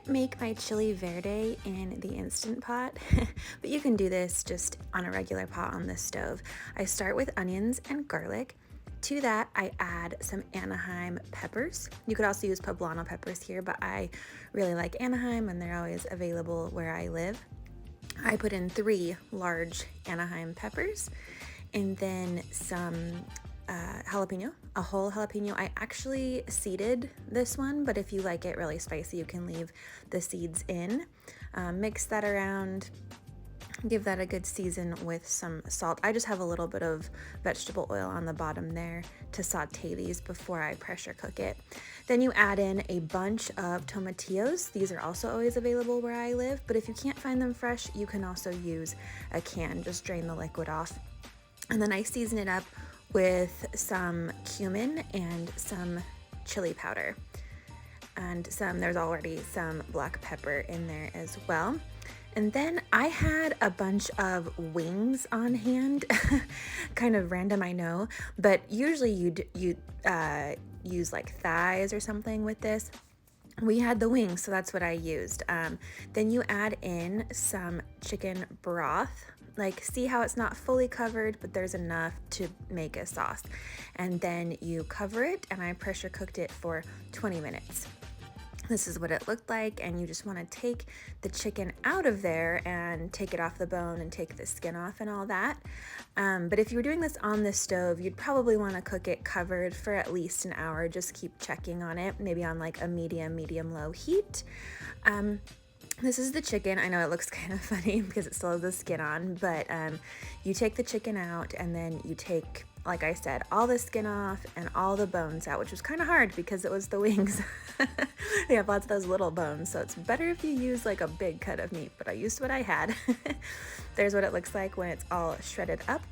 make my chili verde in the Instant Pot, but you can do this just on a regular pot on the stove. I start with onions and garlic. To that, I add some Anaheim peppers. You could also use poblano peppers here, but I really like Anaheim and they're always available where I live. I put in 3 large Anaheim peppers and then some jalapeno, a whole jalapeno. I actually seeded this one, but if you like it really spicy, you can leave the seeds in. Mix that around, give that a good season with some salt. I just have a little bit of vegetable oil on the bottom there to saute these before I pressure cook it. Then you add in a bunch of tomatillos. These are also always available where I live, but if you can't find them fresh, you can also use a can. Just drain the liquid off. And then I season it up with some cumin and some chili powder. And there's already some black pepper in there as well. And then I had a bunch of wings on hand, kind of random, I know, but usually you'd use like thighs or something with this. We had the wings, so that's what I used. Then you add in some chicken broth. Like, see how it's not fully covered, but there's enough to make a sauce. And then you cover it, and I pressure cooked it for 20 minutes. This is what it looked like, and you just want to take the chicken out of there and take it off the bone and take the skin off and all that. But if you were doing this on the stove, you'd probably want to cook it covered for at least an hour. Just keep checking on it, maybe on like a medium-low heat. This is the chicken. I know it looks kind of funny because it still has the skin on, but you take the chicken out and then you take, like I said, all the skin off and all the bones out, which was kind of hard because it was the wings. They have lots of those little bones, so it's better if you use like a big cut of meat, but I used what I had. There's what it looks like when it's all shredded up.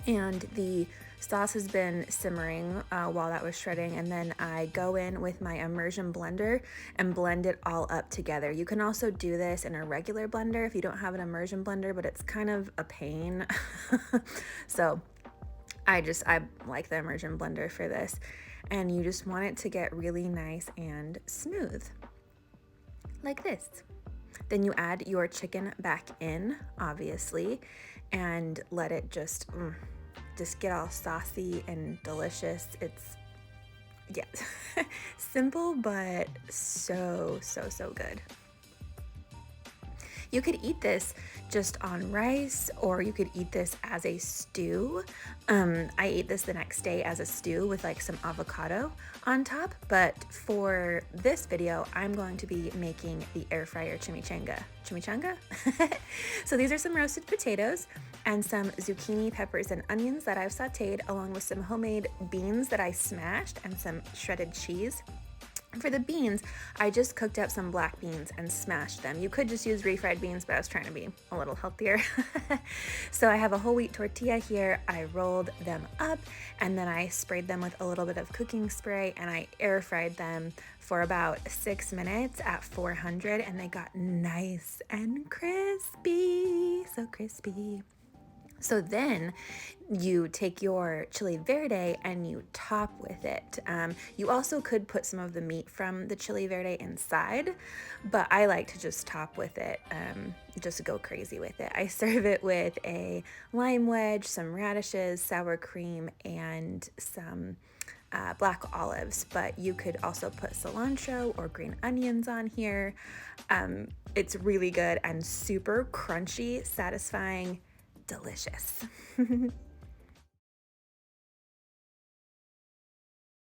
And the sauce has been simmering while that was shredding, and then I go in with my immersion blender and blend it all up together. You can also do this in a regular blender if you don't have an immersion blender, but it's kind of a pain. So I like the immersion blender for this, and you just want it to get really nice and smooth like this. Then you add your chicken back in, obviously, and let it just get all saucy and delicious. It's, yeah, simple, but so good. You could eat this just on rice, or you could eat this as a stew. I ate this the next day as a stew with like some avocado on top, but for this video, I'm going to be making the air fryer chimichanga. Chimichanga? So these are some roasted potatoes and some zucchini, peppers, and onions that I've sauteed, along with some homemade beans that I smashed and some shredded cheese. For the beans, I just cooked up some black beans and smashed them. You could just use refried beans, but I was trying to be a little healthier. So I have a whole wheat tortilla here. I rolled them up and then I sprayed them with a little bit of cooking spray, and I air fried them for about 6 minutes at 400, and they got nice and crispy, so crispy. So then you take your chili verde and you top with it. You also could put some of the meat from the chili verde inside, but I like to just top with it, just go crazy with it. I serve it with a lime wedge, some radishes, sour cream, and some black olives, but you could also put cilantro or green onions on here. It's really good and super crunchy, satisfying, delicious.